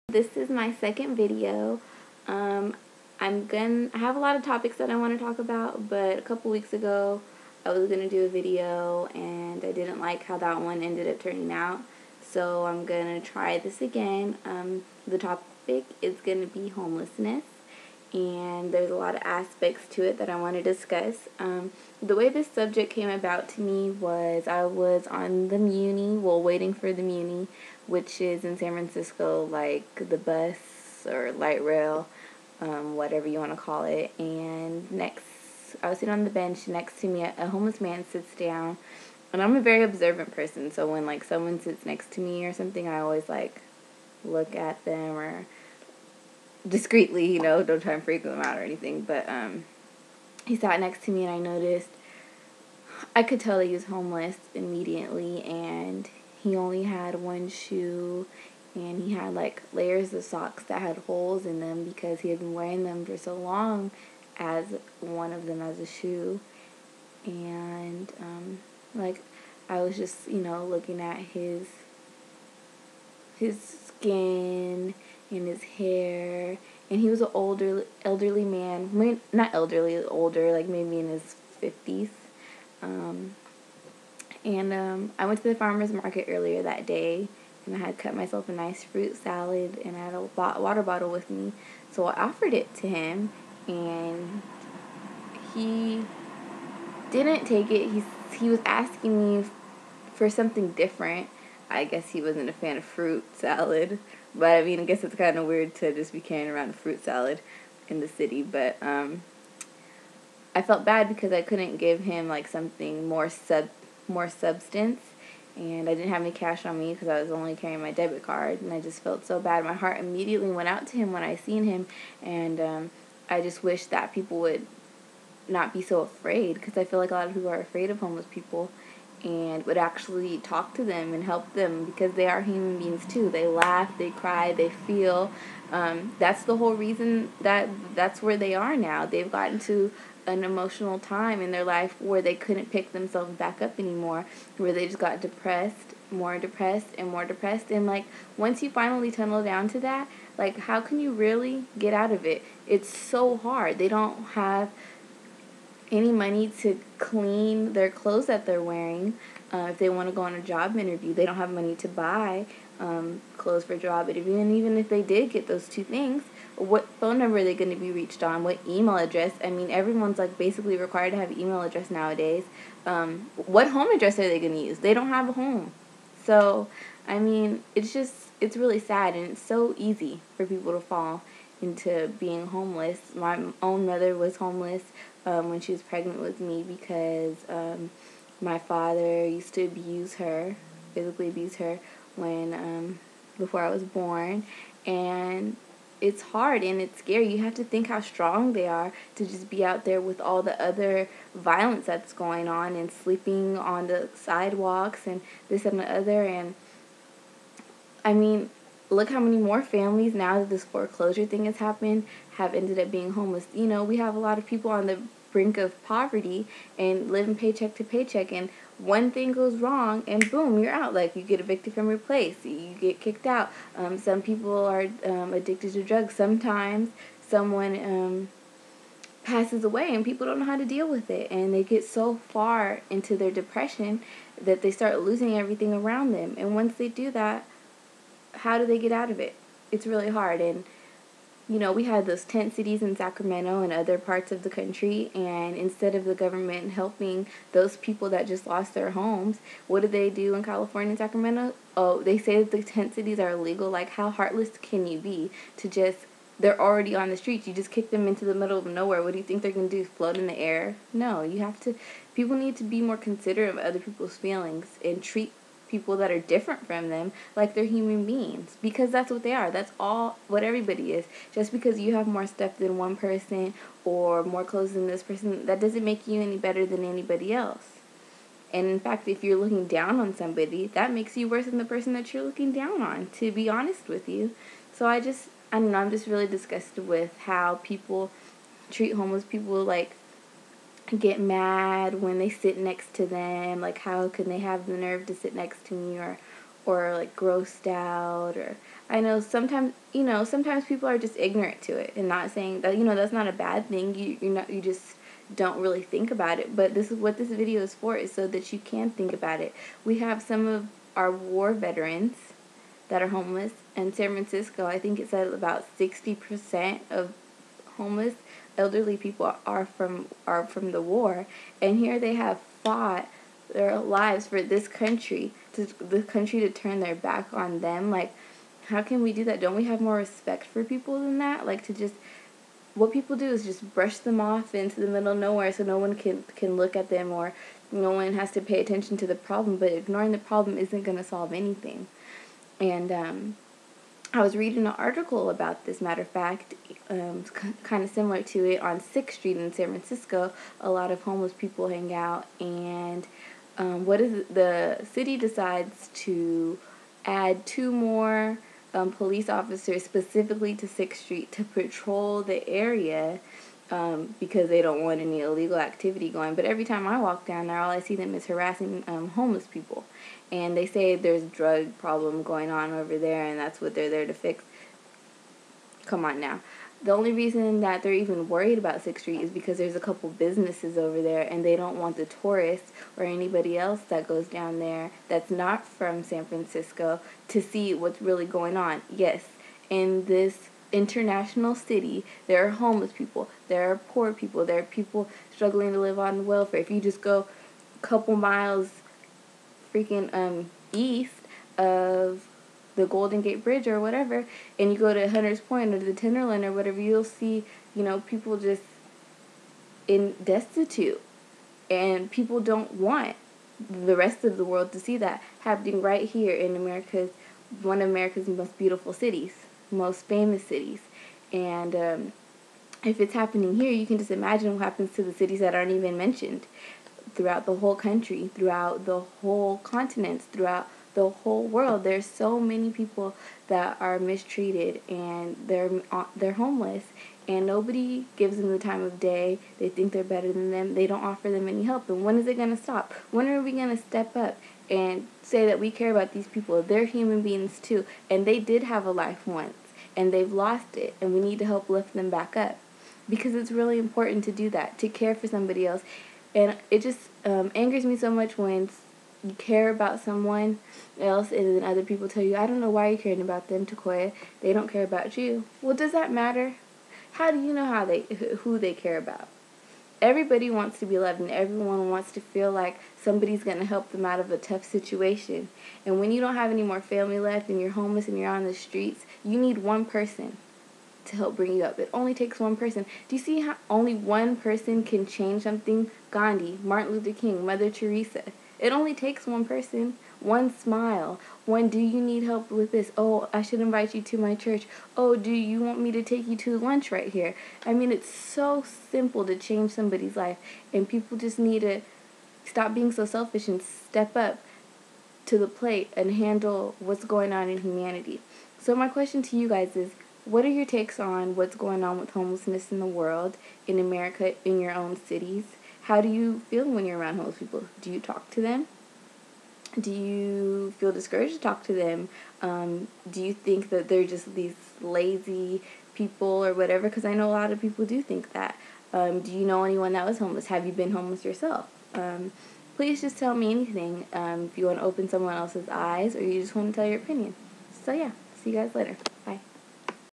This is my second video. I have a lot of topics that I want to talk about, but a couple weeks ago I was gonna do a video and I didn't like how that one ended up turning out, so I'm gonna try this again. The topic is gonna be homelessness, and there's a lot of aspects to it that I want to discuss. The way this subject came about to me was I was on the Muni, waiting for the Muni, which is in San Francisco, like the bus or light rail, whatever you want to call it. And I was sitting on the bench. Next to me, a homeless man sits down, and I'm a very observant person, so when like someone sits next to me or something, I always like look at them or discreetly, don't try and freak them out or anything. But he sat next to me, and I noticed, I could tell that he was homeless immediately, and he only had one shoe, and he had like layers of socks that had holes in them because he had been wearing them for so long, as one of them as a shoe. And like I was just looking at his skin and his hair, and he was an elderly man. I mean, not elderly, older, like maybe in his 50s. I went to the farmer's market earlier that day, and I had cut myself a nice fruit salad, and I had a water bottle with me. So I offered it to him, and he didn't take it. He was asking me for something different. I guess he wasn't a fan of fruit salad, but I mean, I guess it's kind of weird to just be carrying around a fruit salad in the city. But I felt bad because I couldn't give him like something more substance, and I didn't have any cash on me because I was only carrying my debit card, and I just felt so bad. My heart immediately went out to him when I seen him, and I just wish that people would not be so afraid, because I feel like a lot of people are afraid of homeless people, and would actually talk to them and help them, because they are human beings too. They laugh, they cry, they feel. That's the whole reason that's where they are now. They've gotten to an emotional time in their life where they couldn't pick themselves back up anymore, where they just got depressed, more depressed, and more depressed. And like, once you finally tunnel down to that, like, how can you really get out of it? It's so hard. They don't have any money to clean their clothes that they're wearing. If they want to go on a job interview, they don't have money to buy clothes for a job interview. And even if they did get those two things, what phone number are they going to be reached on? What email address? I mean, everyone's like basically required to have an email address nowadays. What home address are they going to use? They don't have a home. So, I mean, it's really sad, and it's so easy for people to fall into being homeless. My own mother was homeless when she was pregnant with me, because my father used to physically abuse her when before I was born. And it's hard and it's scary. You have to think how strong they are to just be out there with all the other violence that's going on, and sleeping on the sidewalks and this and the other. And I mean, look how many more families, now that this foreclosure thing has happened, have ended up being homeless. We have a lot of people on the brink of poverty and living paycheck to paycheck, and one thing goes wrong and boom, you're out. Like, you get evicted from your place, you get kicked out. Some people are addicted to drugs. Sometimes someone passes away and people don't know how to deal with it, and they get so far into their depression that they start losing everything around them. And once they do that, how do they get out of it? It's really hard. And we had those tent cities in Sacramento and other parts of the country, and instead of the government helping those people that just lost their homes, what do they do in California and Sacramento? Oh, they say that the tent cities are illegal. Like, how heartless can you be to just, they're already on the streets, you just kick them into the middle of nowhere. What do you think they're going to do, float in the air? No, people need to be more considerate of other people's feelings and treat people that are different from them like they're human beings, because that's what they are. That's all what everybody is. Just because you have more stuff than one person or more clothes than this person, that doesn't make you any better than anybody else. And in fact, if you're looking down on somebody, that makes you worse than the person that you're looking down on, to be honest with you. So I don't know, I'm just really disgusted with how people treat homeless people. Like, get mad when they sit next to them. Like, how can they have the nerve to sit next to me, or like grossed out, or I know sometimes, sometimes people are just ignorant to it, and not saying that, that's not a bad thing. You just don't really think about it. But this is what this video is for, is so that you can think about it. We have some of our war veterans that are homeless. In San Francisco, I think it said about 60% of homeless elderly people are from the war, and here they have fought their lives for this country, to turn their back on them. Like, how can we do that? Don't we have more respect for people than that? Like, to just, what people do is just brush them off into the middle of nowhere, so no one can look at them, or no one has to pay attention to the problem. But ignoring the problem isn't going to solve anything. And I was reading an article about this, matter of fact, kind of similar to it, on 6th Street in San Francisco. A lot of homeless people hang out, and the city decides to add 2 more police officers specifically to 6th Street to patrol the area, because they don't want any illegal activity going. But every time I walk down there, all I see them is harassing homeless people. And they say there's a drug problem going on over there, and that's what they're there to fix. Come on now. The only reason that they're even worried about 6th Street is because there's a couple businesses over there, and they don't want the tourists or anybody else that goes down there that's not from San Francisco to see what's really going on. Yes, in this international city, there are homeless people, there are poor people, there are people struggling to live on welfare. If you just go a couple miles freaking east of the Golden Gate Bridge or whatever, and you go to Hunter's Point or the Tenderloin or whatever, you'll see, people just destitute. And people don't want the rest of the world to see that happening right here in one of America's most beautiful cities, most famous cities. And if it's happening here, you can just imagine what happens to the cities that aren't even mentioned throughout the whole country, throughout the whole continents, throughout the whole world. There's so many people that are mistreated, and they're homeless, and nobody gives them the time of day. They think they're better than them. They don't offer them any help. And when is it going to stop? When are we going to step up and say that we care about these people? They're human beings too, and they did have a life once, and they've lost it, and we need to help lift them back up, because it's really important to do that, to care for somebody else. And it just angers me so much when you care about someone else, and then other people tell you, I don't know why you're caring about them, Takoya. They don't care about you. Well, does that matter? How do you know who they care about? Everybody wants to be loved, and everyone wants to feel like somebody's going to help them out of a tough situation. And when you don't have any more family left, and you're homeless and you're on the streets, you need one person to help bring you up. It only takes one person. Do you see how only one person can change something? Gandhi, Martin Luther King, Mother Teresa. It only takes one person, one smile, one, do you need help with this? Oh, I should invite you to my church. Oh, do you want me to take you to lunch right here? I mean, it's so simple to change somebody's life, and people just need to stop being so selfish and step up to the plate and handle what's going on in humanity. So my question to you guys is, what are your takes on what's going on with homelessness in the world, in America, in your own cities? How do you feel when you're around homeless people? Do you talk to them? Do you feel discouraged to talk to them? Do you think that they're just these lazy people or whatever? Because I know a lot of people do think that. Do you know anyone that was homeless? Have you been homeless yourself? Please just tell me anything, if you want to open someone else's eyes, or you just want to tell your opinion. So yeah, see you guys later. Bye.